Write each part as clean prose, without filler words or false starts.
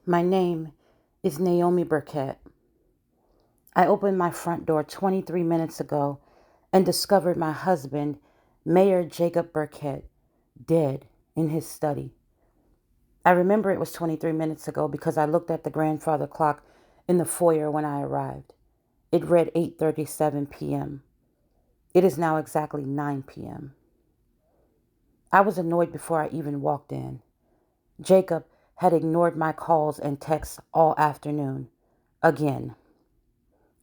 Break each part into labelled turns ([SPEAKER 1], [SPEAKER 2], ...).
[SPEAKER 1] My name is Naomi Burkett. I opened my front door 23 minutes ago and discovered my husband, Mayor Jacob Burkett, dead in his study. I remember it was 23 minutes ago because I looked at the grandfather clock in the foyer when I arrived. It read 8:37 p.m. It is now exactly 9 p.m. I was annoyed before I even walked in. Jacob had ignored my calls and texts all afternoon. Again.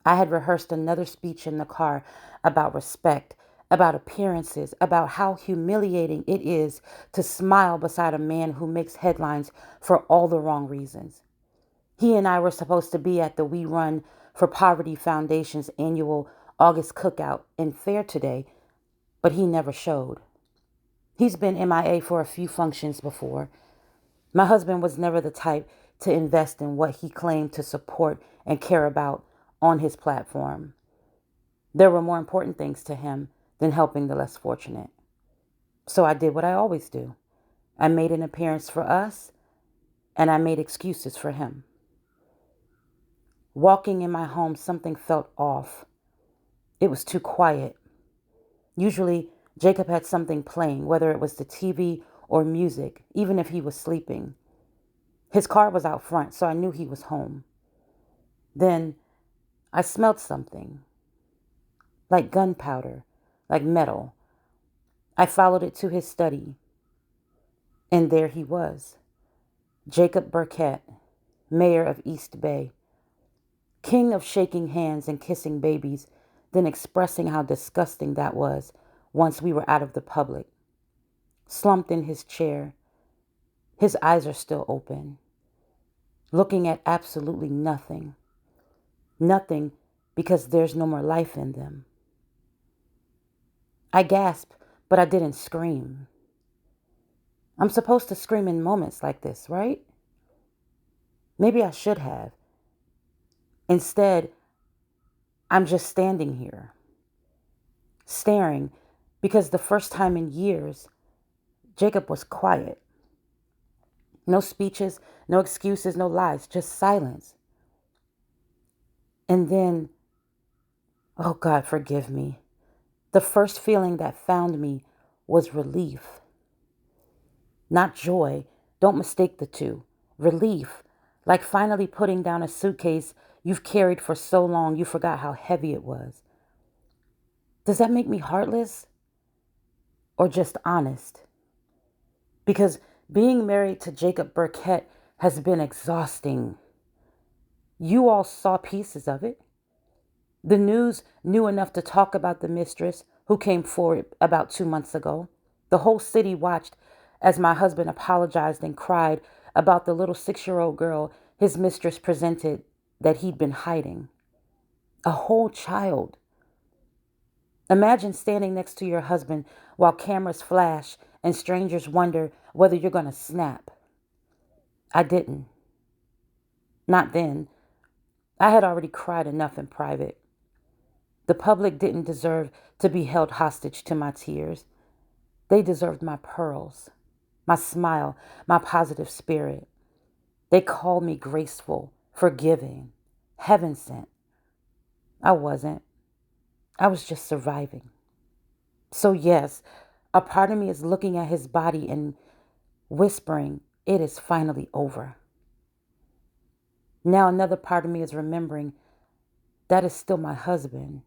[SPEAKER 1] I had rehearsed another speech in the car about respect, about appearances, about how humiliating it is to smile beside a man who makes headlines for all the wrong reasons. He and I were supposed to be at the We Run for Poverty Foundation's annual August cookout in Fair today, but he never showed. He's been MIA for a few functions before. My husband was never the type to invest in what he claimed to support and care about on his platform. There were more important things to him than helping the less fortunate. So I did what I always do. I made an appearance for us, and I made excuses for him. Walking in my home, something felt off. It was too quiet. Usually, Jacob had something playing, whether it was the TV or music, even if he was sleeping. His car was out front, so I knew he was home. Then I smelled something, like gunpowder, like metal. I followed it to his study, and there he was, Jacob Burkett, mayor of East Bay, king of shaking hands and kissing babies, then expressing how disgusting that was once we were out of the public. Slumped in his chair, his eyes are still open, looking at absolutely nothing. Nothing because there's no more life in them. I gasped, but I didn't scream. I'm supposed to scream in moments like this, right? Maybe I should have. Instead, I'm just standing here, staring, because the first time in years, Jacob was quiet. No speeches, no excuses, no lies, just silence. And then, oh God, forgive me. The first feeling that found me was relief, not joy. Don't mistake the two. Relief, like finally putting down a suitcase you've carried for so long you forgot how heavy it was. Does that make me heartless or just honest? Because being married to Jacob Burkett has been exhausting. You all saw pieces of it. The news knew enough to talk about the mistress who came forward about 2 months ago. The whole city watched as my husband apologized and cried about the little 6-year-old girl his mistress presented that he'd been hiding. A whole child. Imagine standing next to your husband while cameras flash and strangers wonder whether you're going to snap. I didn't. Not then. I had already cried enough in private. The public didn't deserve to be held hostage to my tears. They deserved my pearls, my smile, my positive spirit. They called me graceful, forgiving, heaven sent. I wasn't. I was just surviving. So yes, a part of me is looking at his body and whispering, it is finally over. Now another part of me is remembering that is still my husband,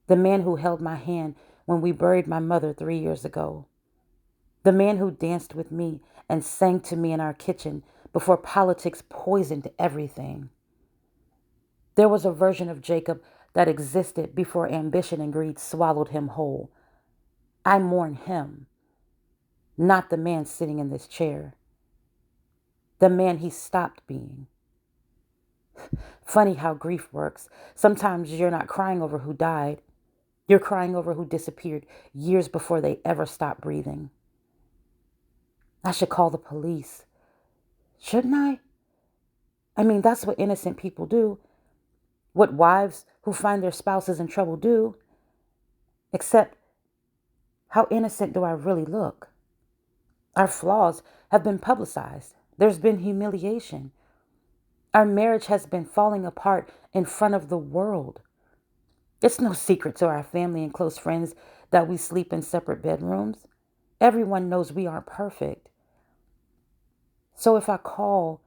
[SPEAKER 1] the man who held my hand when we buried my mother 3 years ago, the man who danced with me and sang to me in our kitchen before politics poisoned everything. There was a version of Jacob that existed before ambition and greed swallowed him whole. I mourn him, not the man sitting in this chair, the man he stopped being. Funny how grief works. Sometimes you're not crying over who died. You're crying over who disappeared years before they ever stopped breathing. I should call the police. Shouldn't I? I mean, that's what innocent people do. What wives who find their spouses in trouble do. Except, how innocent do I really look? Our flaws have been publicized. There's been humiliation. Our marriage has been falling apart in front of the world. It's no secret to our family and close friends that we sleep in separate bedrooms. Everyone knows we aren't perfect. So if I call,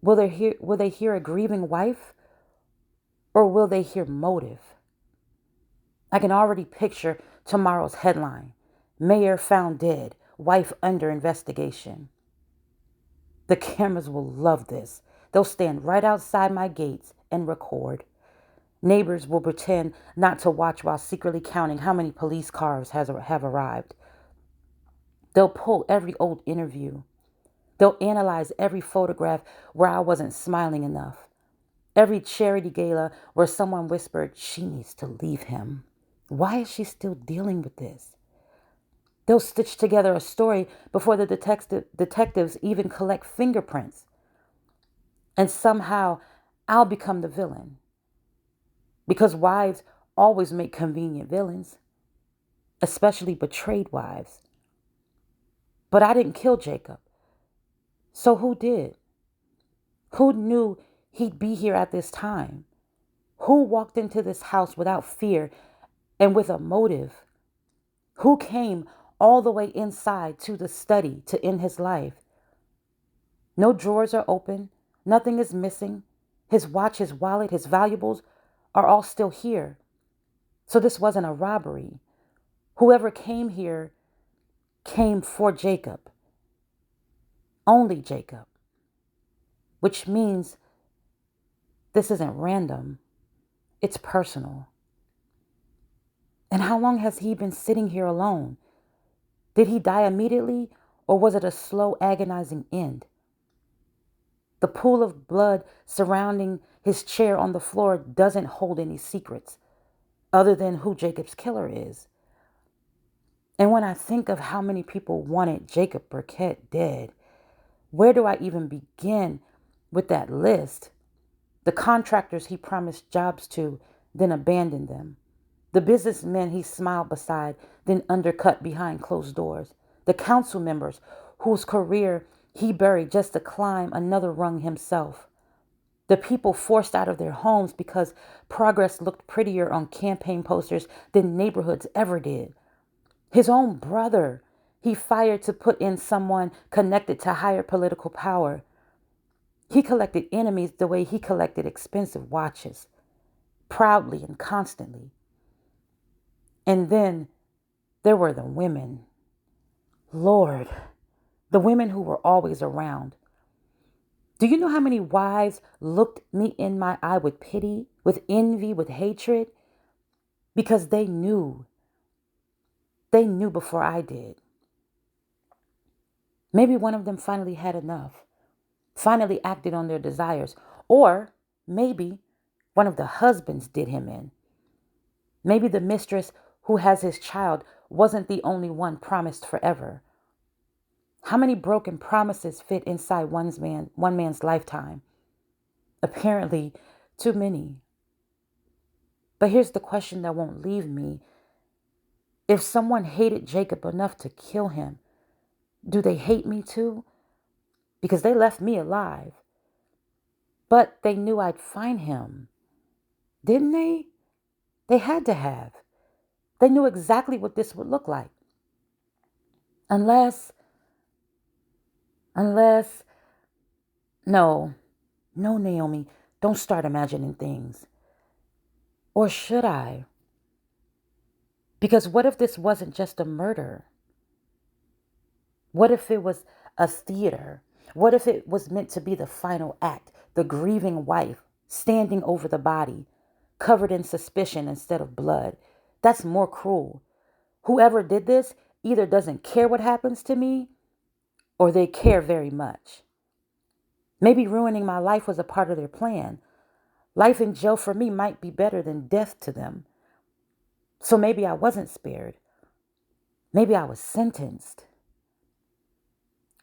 [SPEAKER 1] will they hear a grieving wife, or will they hear motive? I can already picture tomorrow's headline: Mayor found dead, wife under investigation. The cameras will love this. They'll stand right outside my gates and record. Neighbors will pretend not to watch while secretly counting how many police cars have arrived. They'll pull every old interview. They'll analyze every photograph where I wasn't smiling enough. Every charity gala where someone whispered, she needs to leave him. Why is she still dealing with this? They'll stitch together a story before the detectives even collect fingerprints. And somehow I'll become the villain. Because wives always make convenient villains, especially betrayed wives. But I didn't kill Jacob. So who did? Who knew he'd be here at this time? Who walked into this house without fear and with a motive? Who came all the way inside to the study to end his life? No drawers are open. Nothing is missing. His watch, his wallet, his valuables are all still here. So this wasn't a robbery. Whoever came here came for Jacob. Only Jacob. Which means this isn't random. It's personal. And how long has he been sitting here alone? Did he die immediately, or was it a slow, agonizing end? The pool of blood surrounding his chair on the floor doesn't hold any secrets other than who Jacob's killer is. And when I think of how many people wanted Jacob Burkett dead, where do I even begin with that list? The contractors he promised jobs to, then abandoned them. The businessmen he smiled beside, then undercut behind closed doors. The council members whose career he buried just to climb another rung himself. The people forced out of their homes because progress looked prettier on campaign posters than neighborhoods ever did. His own brother he fired to put in someone connected to higher political power. He collected enemies the way he collected expensive watches, proudly and constantly. And then there were the women. Lord, the women who were always around. Do you know how many wives looked me in my eye with pity, with envy, with hatred? Because they knew. They knew before I did. Maybe one of them finally had enough, finally acted on their desires. Or maybe one of the husbands did him in. Maybe the mistress who has his child wasn't the only one promised forever. How many broken promises fit inside one man's lifetime? Apparently, too many. But here's the question that won't leave me. If someone hated Jacob enough to kill him, do they hate me too? Because they left me alive. But they knew I'd find him. Didn't they? They had to have. They knew exactly what this would look like. Unless, no, no, Naomi, don't start imagining things. Or should I? Because what if this wasn't just a murder? What if it was a theater? What if it was meant to be the final act, the grieving wife standing over the body, covered in suspicion instead of blood? That's more cruel. Whoever did this either doesn't care what happens to me, or they care very much. Maybe ruining my life was a part of their plan. Life in jail for me might be better than death to them. So maybe I wasn't spared. Maybe I was sentenced.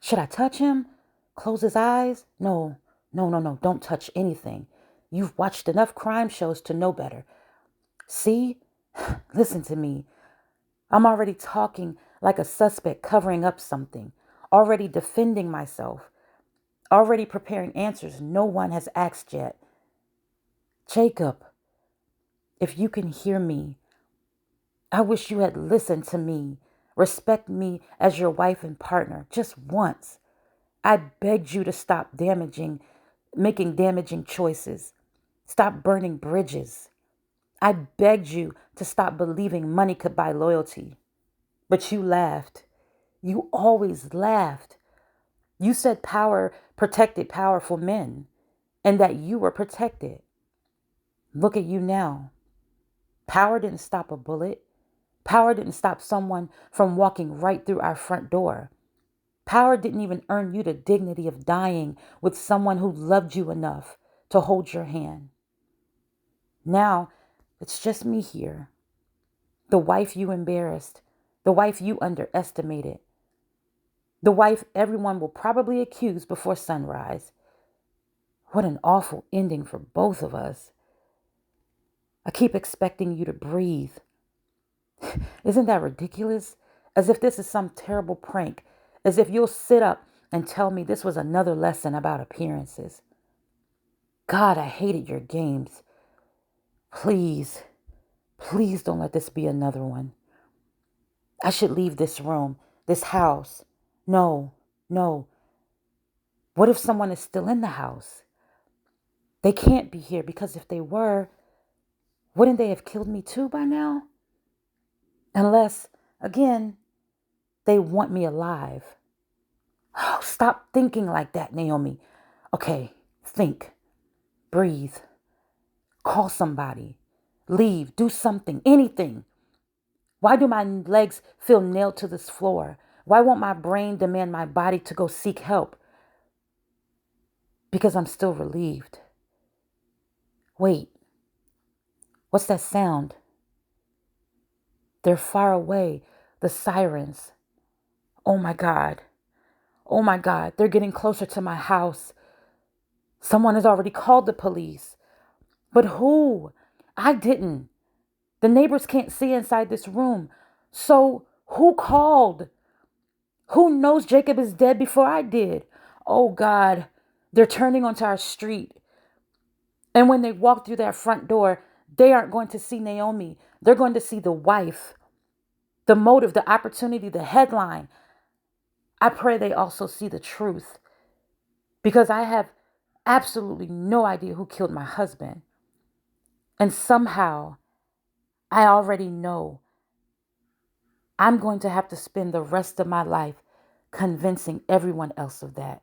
[SPEAKER 1] Should I touch him? Close his eyes? No, no, no, no. Don't touch anything. You've watched enough crime shows to know better. See? Listen to me. I'm already talking like a suspect covering up something, already defending myself. already preparing answers no one has asked yet. Jacob, if you can hear me, I wish you had listened to me. Respect me as your wife and partner just once. I begged you to stop making damaging choices. Stop burning bridges. I begged you to stop believing money could buy loyalty. But you laughed. You always laughed. You said power protected powerful men and that you were protected. Look at you now. Power didn't stop a bullet. Power didn't stop someone from walking right through our front door. Power didn't even earn you the dignity of dying with someone who loved you enough to hold your hand. Now, it's just me here. The wife you embarrassed. The wife you underestimated. The wife everyone will probably accuse before sunrise. What an awful ending for both of us. I keep expecting you to breathe. Isn't that ridiculous? As if this is some terrible prank. As if you'll sit up and tell me this was another lesson about appearances. God, I hated your games. Please, please don't let this be another one. I should leave this room, this house. No, no. What if someone is still in the house? They can't be here because if they were, wouldn't they have killed me too by now? Unless, again, they want me alive. Oh, stop thinking like that, Naomi. Okay, think, breathe, call somebody, leave, do something, anything. Why do my legs feel nailed to this floor? Why won't my brain demand my body to go seek help? Because I'm still relieved. Wait, what's that sound? They're far away, the sirens. Oh my God. Oh my God, they're getting closer to my house. Someone has already called the police. But who? I didn't. The neighbors can't see inside this room. So who called? Who knows Jacob is dead before I did? Oh God, they're turning onto our street. And when they walk through that front door, they aren't going to see Naomi. They're going to see the wife, the motive, the opportunity, the headline. I pray they also see the truth because I have absolutely no idea who killed my husband. And somehow I already know I'm going to have to spend the rest of my life convincing everyone else of that.